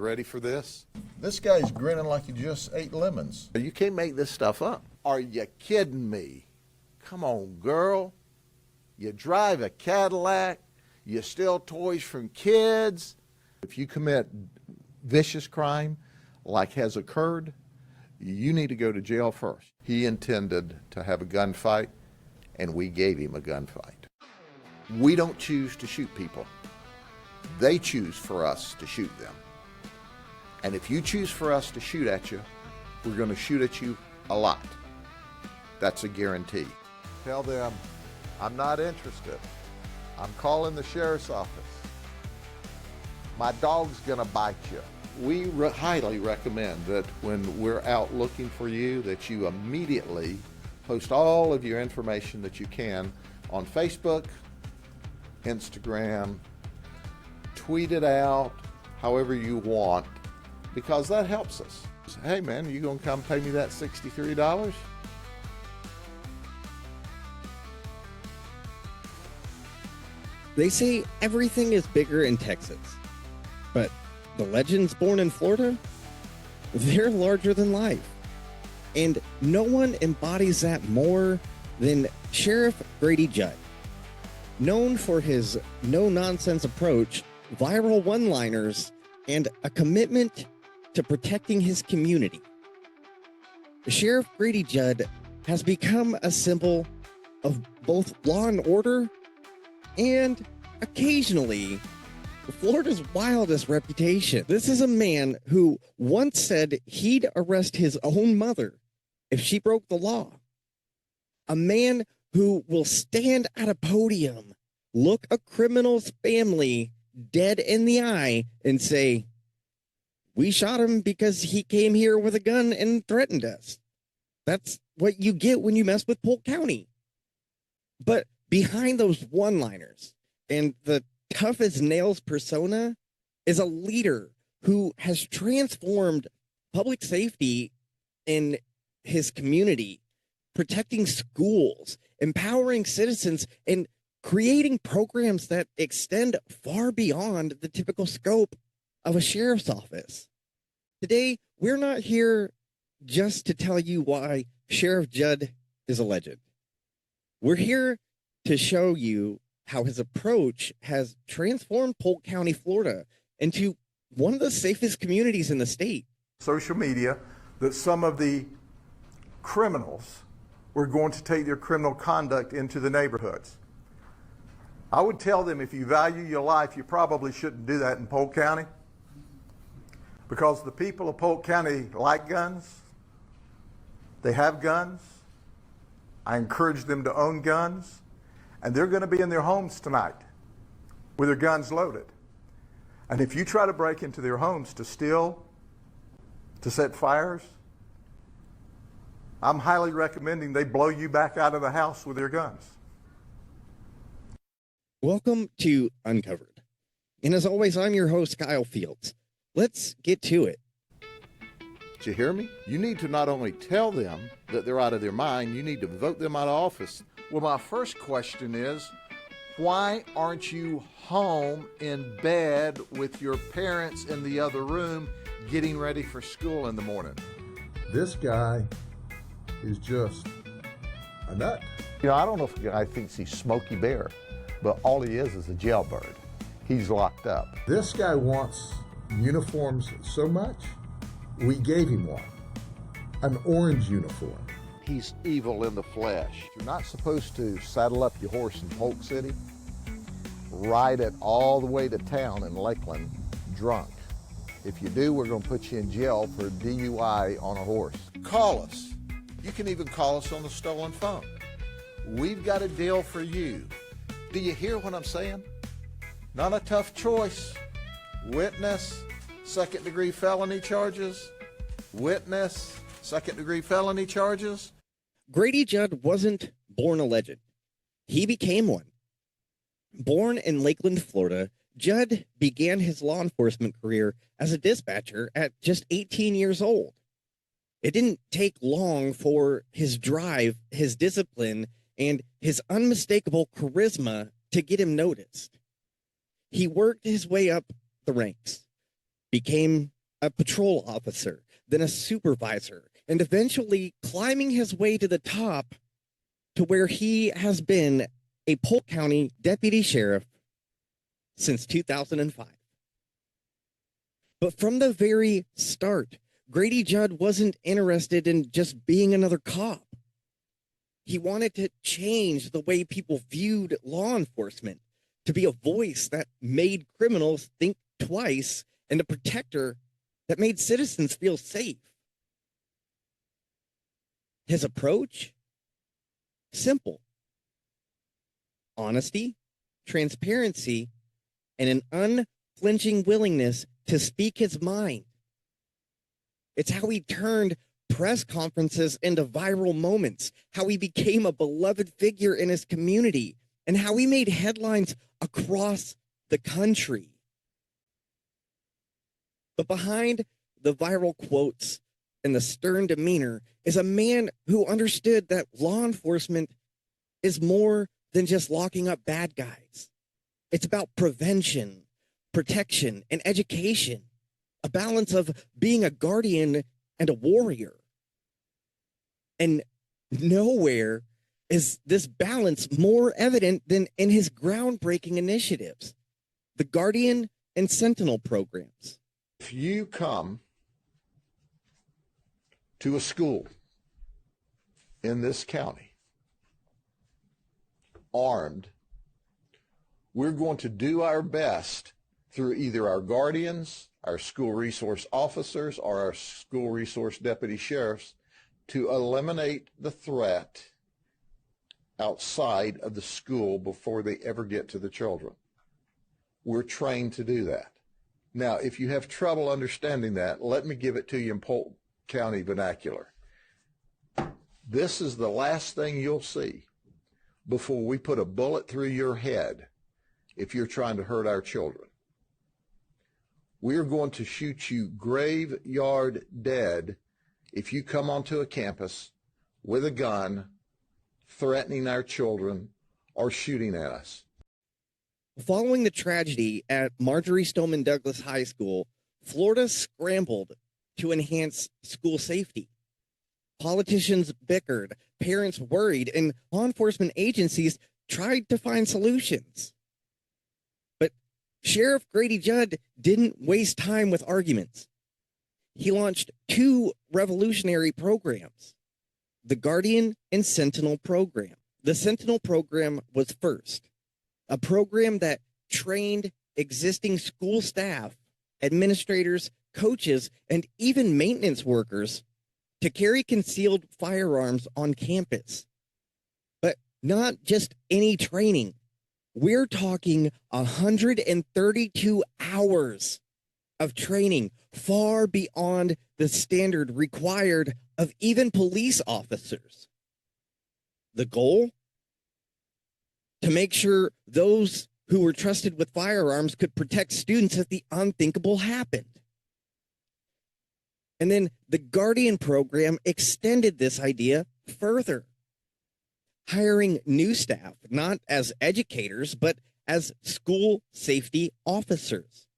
ready for this? This guy's grinning like he just ate lemons. You can't make this stuff up. Are you kidding me? Come on, girl. You drive a Cadillac. You steal toys from kids. If you commit vicious crime like has occurred, you need to go to jail first. He intended to have a gunfight, and we gave him a gunfight. We don't choose to shoot people. They choose for us to shoot them. And if you choose for us to shoot at you, we're going to shoot at you a lot. That's a guarantee. Tell them, I'm not interested. I'm calling the sheriff's office. My dog's going to bite you. We highly recommend that when we're out looking for you, that you immediately post all of your information that you can on Facebook, Instagram, tweet it out, however you want, because that helps us. Hey man, you gonna come pay me that $63? They say everything is bigger in Texas, but the legends born in Florida, they're larger than life. And no one embodies that more than Sheriff Grady Judd. Known for his no-nonsense approach, viral one-liners, and a commitment to protecting his community. Sheriff Grady Judd has become a symbol of both law and order and occasionally Florida's wildest reputation. This is a man who once said he'd arrest his own mother if she broke the law. A man who will stand at a podium, look a criminal's family dead in the eye, and say, "We shot him because he came here with a gun and threatened us." That's what you get when you mess with Polk County. But behind those one-liners and the tough as nails persona is a leader who has transformed public safety in his community, protecting schools, empowering citizens, and creating programs that extend far beyond the typical scope of a sheriff's office. Today, we're not here just to tell you why Sheriff Judd is a legend. We're here to show you how his approach has transformed Polk County, Florida, into one of the safest communities in the state. Social media, that some of the criminals were going to take their criminal conduct into the neighborhoods. I would tell them, if you value your life, you probably shouldn't do that in Polk County, because the people of Polk County like guns. They have guns. I encourage them to own guns, and they're going to be in their homes tonight with their guns loaded. And if you try to break into their homes to steal, to set fires, I'm highly recommending they blow you back out of the house with their guns. Welcome to Uncovered. And as always, I'm your host, Kyle Fields. Let's get to it. Did you hear me? You need to not only tell them that they're out of their mind, you need to vote them out of office. Well, my first question is, why aren't you home in bed with your parents in the other room getting ready for school in the morning? This guy is just a nut. You know, I don't know if the guy thinks he's Smokey Bear, but all he is a jailbird. He's locked up. This guy wants uniforms so much, we gave him one. An orange uniform. He's evil in the flesh. You're not supposed to saddle up your horse in Polk City, ride it all the way to town in Lakeland drunk. If you do, we're going to put you in jail for DUI on a horse. Call us. You can even call us on the stolen phone. We've got a deal for you. Do you hear what I'm saying? Not a tough choice. Witness, second-degree felony charges. Witness, second-degree felony charges. Grady Judd wasn't born a legend. He became one. Born in Lakeland, Florida, Judd began his law enforcement career as a dispatcher at just 18 years old. It didn't take long for his drive, his discipline, and his unmistakable charisma to get him noticed. He worked his way up the ranks, became a patrol officer, then a supervisor, and eventually climbing his way to the top to where he has been a Polk County deputy sheriff since 2005. But from the very start, Grady Judd wasn't interested in just being another cop. He wanted to change the way people viewed law enforcement, to be a voice that made criminals think twice and a protector that made citizens feel safe. His approach? Simple. Honesty, transparency, and an unflinching willingness to speak his mind. It's how he turned press conferences into viral moments, how he became a beloved figure in his community, and how he made headlines across the country. But behind the viral quotes and the stern demeanor is a man who understood that law enforcement is more than just locking up bad guys. It's about prevention, protection, and education, a balance of being a guardian and a warrior. And nowhere is this balance more evident than in his groundbreaking initiatives, the Guardian and Sentinel programs. If you come to a school in this county armed, we're going to do our best through either our guardians, our school resource officers, or our school resource deputy sheriffs to eliminate the threat outside of the school before they ever get to the children. We're trained to do that. Now, if you have trouble understanding that, let me give it to you in Polk County vernacular. This is the last thing you'll see before we put a bullet through your head if you're trying to hurt our children. We're going to shoot you graveyard dead if you come onto a campus with a gun, threatening our children or shooting at us. Following the tragedy at Marjorie Stoneman Douglas High School, Florida scrambled to enhance school safety. Politicians bickered, parents worried, and law enforcement agencies tried to find solutions. But Sheriff Grady Judd didn't waste time with arguments. He launched two revolutionary programs, the Guardian and Sentinel program. The Sentinel program was first, a program that trained existing school staff, administrators, coaches, and even maintenance workers to carry concealed firearms on campus. But not just any training. We're talking 132 hours of training, far beyond the standard required of even police officers. The goal? To make sure those who were trusted with firearms could protect students if the unthinkable happened. And then the Guardian program extended this idea further, hiring new staff, not as educators, but as school safety officers,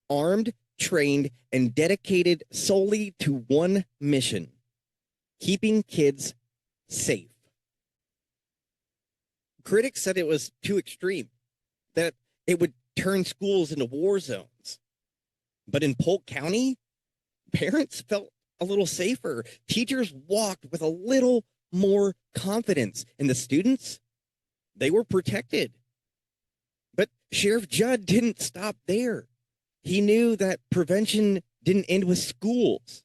armed, trained, and dedicated solely to one mission: keeping kids safe. Critics said it was too extreme, that it would turn schools into war zones. But in Polk County, parents felt a little safer. Teachers walked with a little more confidence. And the students, they were protected. But Sheriff Judd didn't stop there. He knew that prevention didn't end with schools.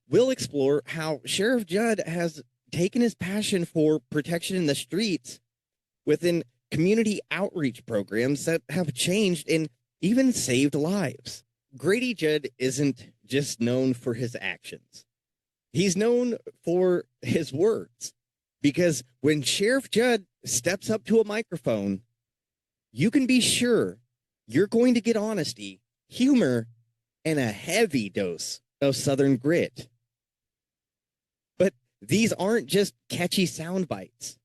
We'll explore how Sheriff Judd has taken his passion for protection in the streets within community outreach programs that have changed and even saved lives. Grady Judd isn't just known for his actions. He's known for his words, because when Sheriff Judd steps up to a microphone, you can be sure you're going to get honesty, humor, and a heavy dose of Southern grit. But these aren't just catchy sound bites.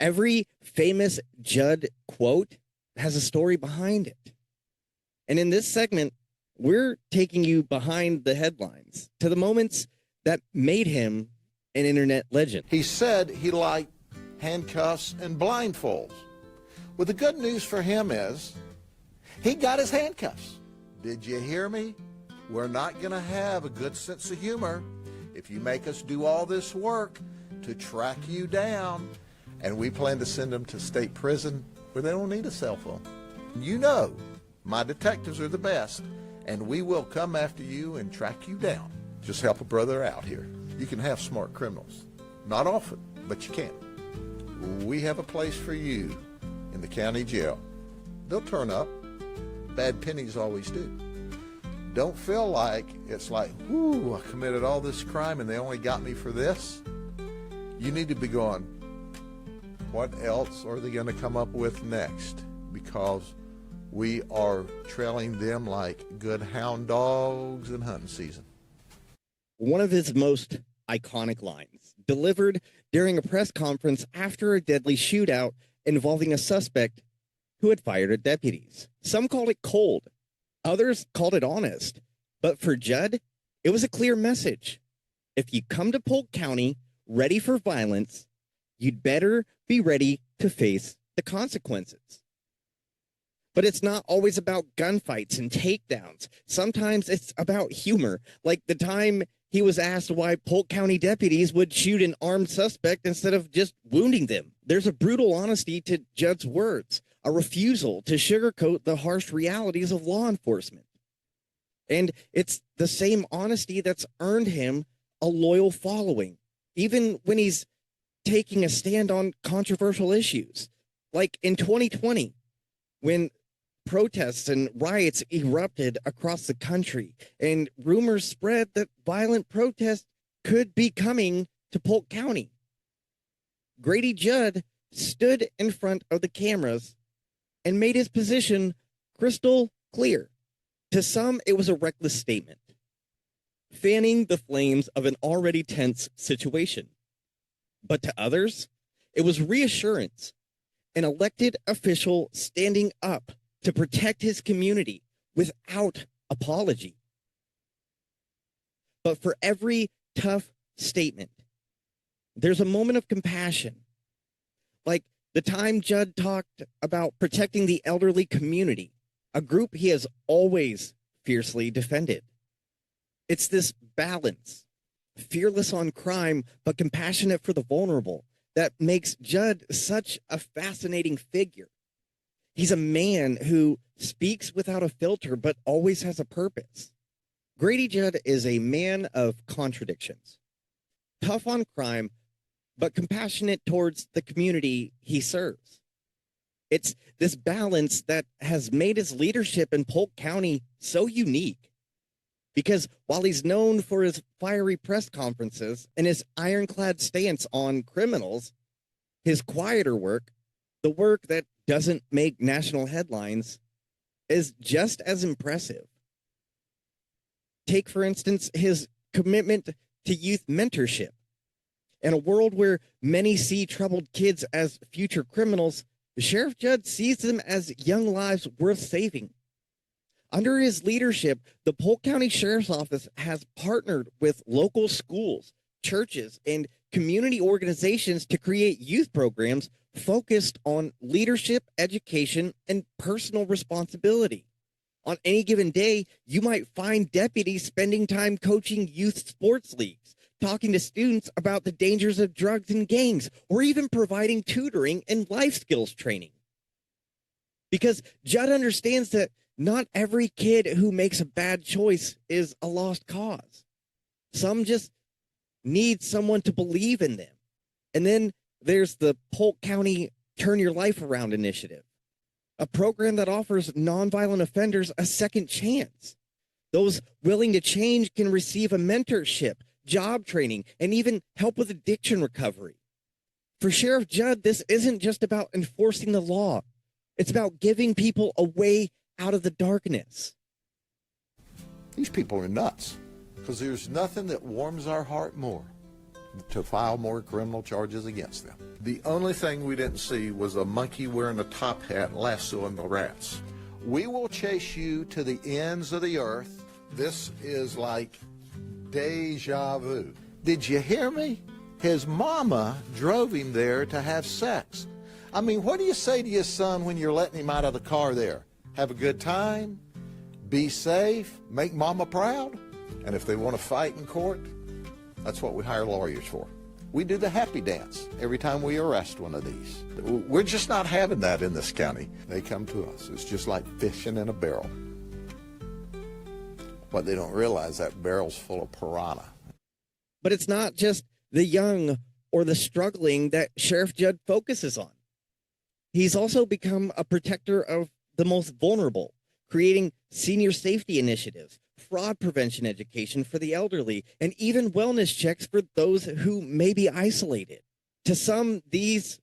Every famous Judd quote has a story behind it. And in this segment, we're taking you behind the headlines to the moments that made him an internet legend. He said he liked handcuffs and blindfolds. Well, the good news for him is he got his handcuffs. Did you hear me? We're not going to have a good sense of humor if you make us do all this work to track you down. And we plan to send them to state prison where they don't need a cell phone. You know, my detectives are the best, and we will come after you and track you down. Just help a brother out here. You can have smart criminals. Not often, but you can. We have a place for you in the county jail. They'll turn up. Bad pennies always do. Don't feel like it's like, whoo, I committed all this crime and they only got me for this. You need to be going, what else are they going to come up with next? Because we are trailing them like good hound dogs in hunting season. One of his most iconic lines, delivered during a press conference after a deadly shootout involving a suspect who had fired at deputies. Some called it cold, others called it honest. But for Judd, it was a clear message. If you come to Polk County ready for violence, you'd better be ready to face the consequences. But it's not always about gunfights and takedowns. Sometimes it's about humor, like the time he was asked why Polk County deputies would shoot an armed suspect instead of just wounding them. There's a brutal honesty to Judd's words, a refusal to sugarcoat the harsh realities of law enforcement. And it's the same honesty that's earned him a loyal following, even when he's taking a stand on controversial issues. Like in 2020, when protests and riots erupted across the country, and rumors spread that violent protests could be coming to Polk County. Grady Judd stood in front of the cameras and made his position crystal clear. To some, it was a reckless statement, fanning the flames of an already tense situation. But to others, it was reassurance, an elected official standing up to protect his community without apology. But for every tough statement, there's a moment of compassion. Like the time Judd talked about protecting the elderly community, a group he has always fiercely defended. It's this balance, fearless on crime, but compassionate for the vulnerable, that makes Judd such a fascinating figure. He's a man who speaks without a filter, but always has a purpose. Grady Judd is a man of contradictions, tough on crime, but compassionate towards the community he serves. It's this balance that has made his leadership in Polk County so unique. Because while he's known for his fiery press conferences and his ironclad stance on criminals, his quieter work, the work that doesn't make national headlines, is just as impressive. Take, for instance, his commitment to youth mentorship. In a world where many see troubled kids as future criminals, Sheriff Judd sees them as young lives worth saving. Under his leadership, the Polk County Sheriff's Office has partnered with local schools, churches, and community organizations to create youth programs focused on leadership, education, and personal responsibility. On any given day, you might find deputies spending time coaching youth sports leagues, talking to students about the dangers of drugs and gangs, or even providing tutoring and life skills training. Because Judd understands that not every kid who makes a bad choice is a lost cause. Some just need someone to believe in them. And then there's the Polk County Turn Your Life Around initiative, a program that offers nonviolent offenders a second chance. Those willing to change can receive a mentorship, job training, and even help with addiction recovery. For Sheriff Judd, this isn't just about enforcing the law. It's about giving people a way out of the darkness. These people are nuts, because there's nothing that warms our heart more to file more criminal charges against them. The only thing we didn't see was a monkey wearing a top hat lassoing the rats, We will chase you to the ends of the earth. This is like deja vu. Did you hear me? His mama drove him there to have sex. I mean, what do you say to your son when you're letting him out of the car there? Have a good time, be safe, make mama proud. And if they want to fight in court, that's what we hire lawyers for. We do the happy dance every time we arrest one of these. We're just not having that in this county. They come to us. It's just like fishing in a barrel. But they don't realize that barrel's full of piranha. But it's not just the young or the struggling that Sheriff Judd focuses on. He's also become a protector of the most vulnerable, creating senior safety initiatives, fraud prevention education for the elderly, and even wellness checks for those who may be isolated. To some, these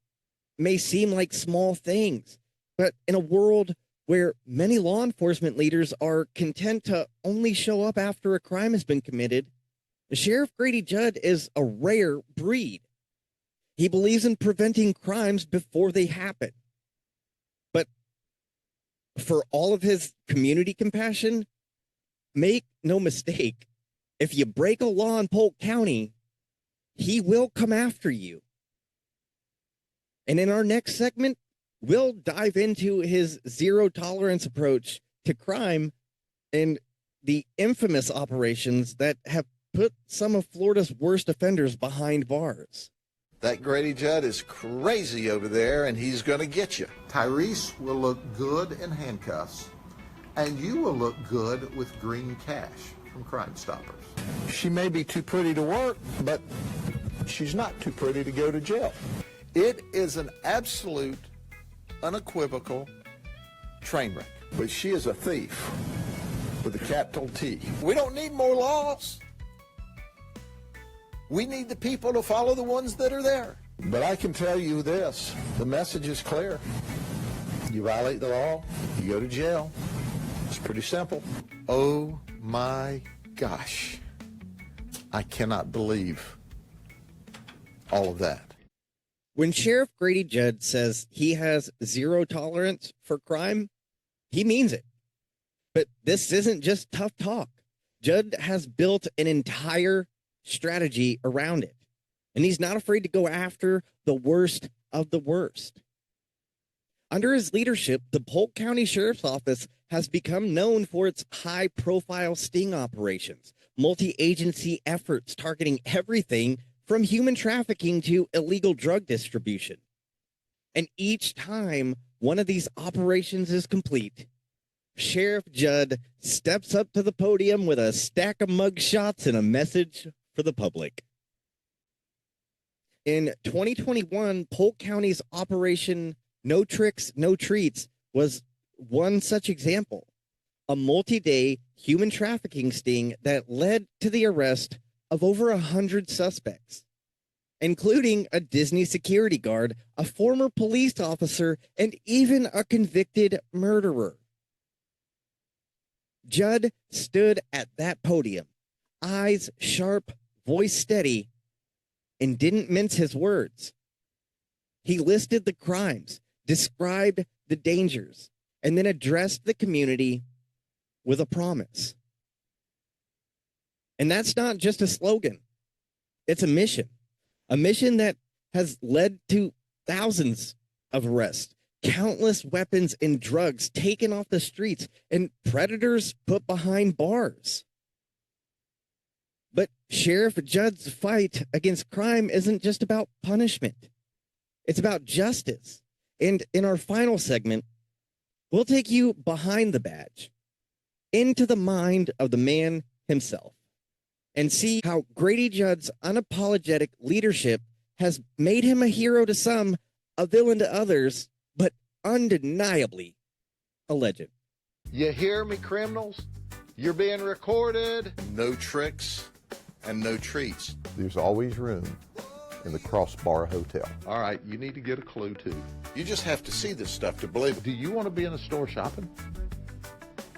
may seem like small things, but in a world where many law enforcement leaders are content to only show up after a crime has been committed, Sheriff Grady Judd is a rare breed. He believes in preventing crimes before they happen. But for all of his community compassion, make no mistake, if you break a law in Polk County, he will come after you. And in our next segment, we'll dive into his zero tolerance approach to crime and the infamous operations that have put some of Florida's worst offenders behind bars. That Grady Judd is crazy over there, and he's going to get you. Tyrese will look good in handcuffs, and you will look good with green cash from Crime Stoppers. She may be too pretty to work, but she's not too pretty to go to jail. It is an absolute, unequivocal train wreck. But she is a thief with a capital T. We don't need more laws. We need the people to follow the ones that are there. But I can tell you this, the message is clear. You violate the law, you go to jail. It's pretty simple. Oh my gosh. I cannot believe all of that. When Sheriff Grady Judd says he has zero tolerance for crime, he means it. But this isn't just tough talk. Judd has built an entire strategy around it, and he's not afraid to go after the worst of the worst. Under his leadership, the Polk County Sheriff's Office has become known for its high-profile sting operations, multi-agency efforts targeting everything from human trafficking to illegal drug distribution. And each time one of these operations is complete, Sheriff Judd steps up to the podium with a stack of mugshots and a message for the public. In 2021, Polk County's Operation No Tricks, No Treats was one such example, a multi-day human trafficking sting that led to the arrest of over 100 suspects, including a Disney security guard, a former police officer, and even a convicted murderer. Judd stood at that podium, eyes sharp, voice steady, and didn't mince his words. He listed the crimes, described the dangers, and then addressed the community with a promise. And that's not just a slogan. It's a mission that has led to thousands of arrests, countless weapons and drugs taken off the streets, and predators put behind bars. But Sheriff Judd's fight against crime isn't just about punishment. It's about justice. And in our final segment, we'll take you behind the badge, into the mind of the man himself, and see how Grady Judd's unapologetic leadership has made him a hero to some, a villain to others, but undeniably a legend. You hear me, criminals? You're being recorded. No tricks and no treats. There's always room in the Crossbar Hotel. All right, you need to get a clue, too. You just have to see this stuff to believe it. Do you want to be in a store shopping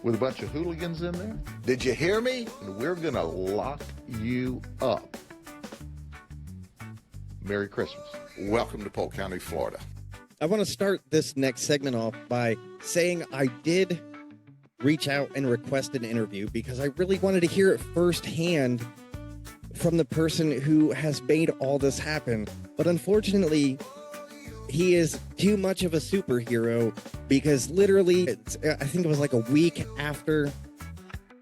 with a bunch of hooligans in there? Did you hear me? We're going to lock you up. Merry Christmas. Welcome to Polk County, Florida. I want to start this next segment off by saying I did reach out and request an interview because I really wanted to hear it firsthand from the person who has made all this happen. But unfortunately, he is too much of a superhero because literally, I think it was like a week after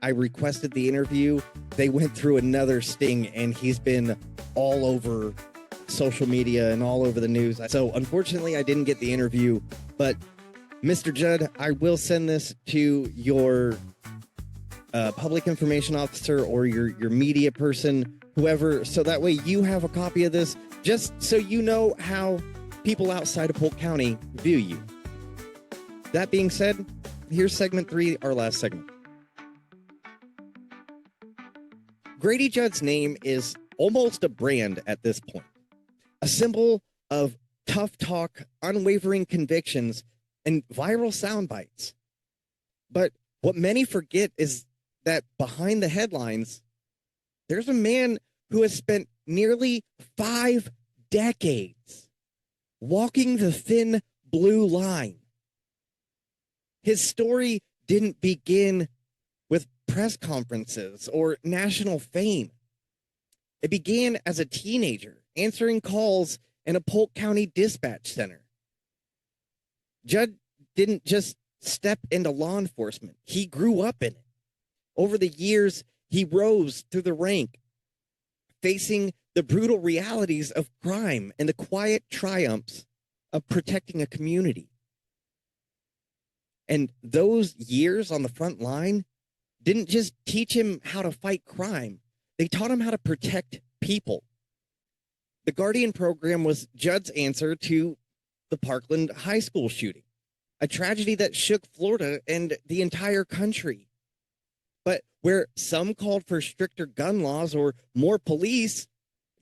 I requested the interview, they went through another sting and he's been all over social media and all over the news. So unfortunately, I didn't get the interview, but Mr. Judd, I will send this to your public information officer or your media person, whoever, so that way you have a copy of this, just so you know how people outside of Polk County view you. That being said, here's segment 3, our last segment. Grady Judd's name is almost a brand at this point, a symbol of tough talk, unwavering convictions, and viral sound bites. But what many forget is that behind the headlines, there's a man who has spent nearly 5 decades walking the thin blue line. His story didn't begin with press conferences or national fame. It began as a teenager answering calls in a Polk County dispatch center. Judd didn't just step into law enforcement. He grew up in it. Over the years, he rose through the rank, facing the brutal realities of crime and the quiet triumphs of protecting a community. And those years on the front line didn't just teach him how to fight crime. They taught him how to protect people. The Guardian program was Judd's answer to the Parkland High School shooting, a tragedy that shook Florida and the entire country. But where some called for stricter gun laws or more police,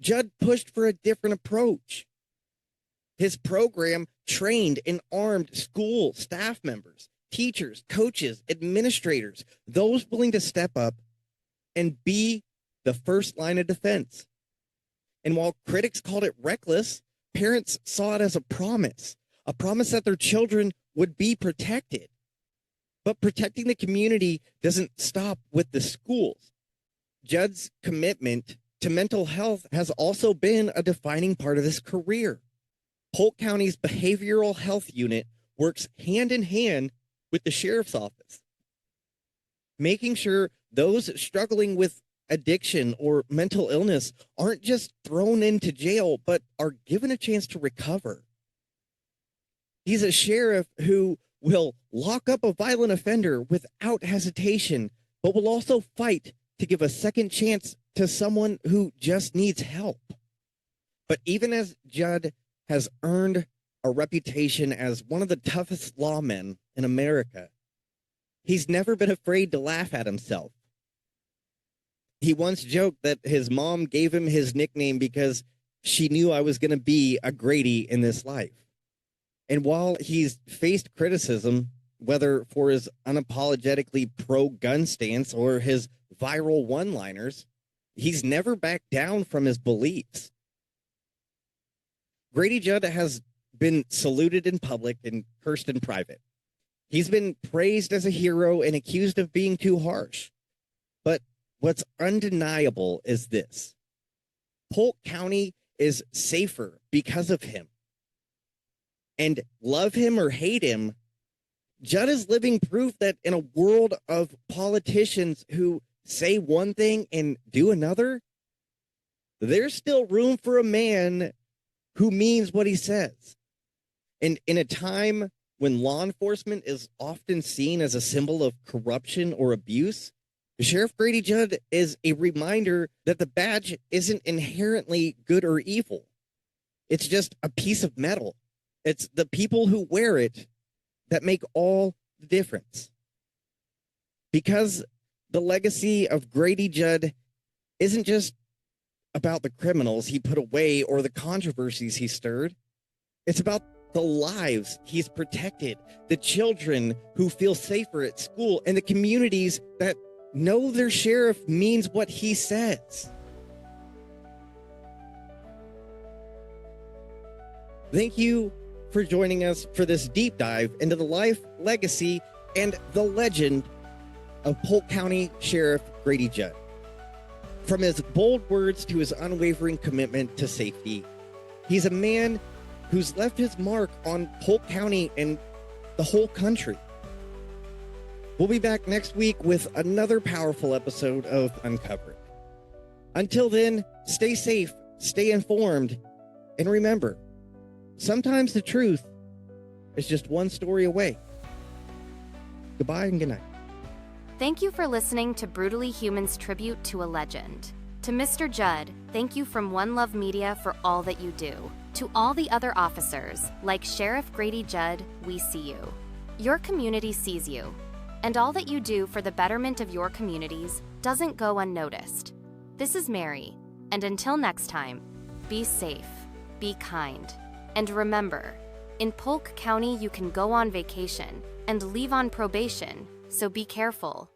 Judd pushed for a different approach. His program trained and armed school staff members, teachers, coaches, administrators, those willing to step up and be the first line of defense. And while critics called it reckless, parents saw it as a promise that their children would be protected. But protecting the community doesn't stop with the schools. Judd's commitment to mental health has also been a defining part of his career. Polk County's behavioral health unit works hand in hand with the sheriff's office, making sure those struggling with addiction or mental illness aren't just thrown into jail, but are given a chance to recover. He's a sheriff who will lock up a violent offender without hesitation, but will also fight to give a second chance to someone who just needs help. But even as Judd has earned a reputation as one of the toughest lawmen in America, he's never been afraid to laugh at himself. He once joked that his mom gave him his nickname because she knew I was going to be a Grady in this life. And while he's faced criticism, whether for his unapologetically pro-gun stance or his viral one-liners, he's never backed down from his beliefs. Grady Judd has been saluted in public and cursed in private. He's been praised as a hero and accused of being too harsh. But what's undeniable is this: Polk County is safer because of him. And love him or hate him, Judd is living proof that in a world of politicians who say one thing and do another, there's still room for a man who means what he says. And in a time when law enforcement is often seen as a symbol of corruption or abuse, Sheriff Grady Judd is a reminder that the badge isn't inherently good or evil. It's just a piece of metal. It's the people who wear it that make all the difference. Because the legacy of Grady Judd isn't just about the criminals he put away or the controversies he stirred. It's about the lives he's protected, the children who feel safer at school, and the communities that know their sheriff means what he says. Thank you for joining us for this deep dive into the life, legacy, and the legend of Polk County Sheriff Grady Judd. From his bold words to his unwavering commitment to safety, he's a man who's left his mark on Polk County and the whole country. We'll be back next week with another powerful episode of Uncovered. Until then, stay safe, stay informed, and remember, sometimes the truth is just one story away. Goodbye and good night. Thank you for listening to Brutally Human's tribute to a legend. To Mr. Judd, thank you from One Love Media for all that you do. To all the other officers, like Sheriff Grady Judd, we see you. Your community sees you, and all that you do for the betterment of your communities doesn't go unnoticed. This is Mary, and until next time, be safe, be kind, and remember, in Polk County you can go on vacation and leave on probation, so be careful.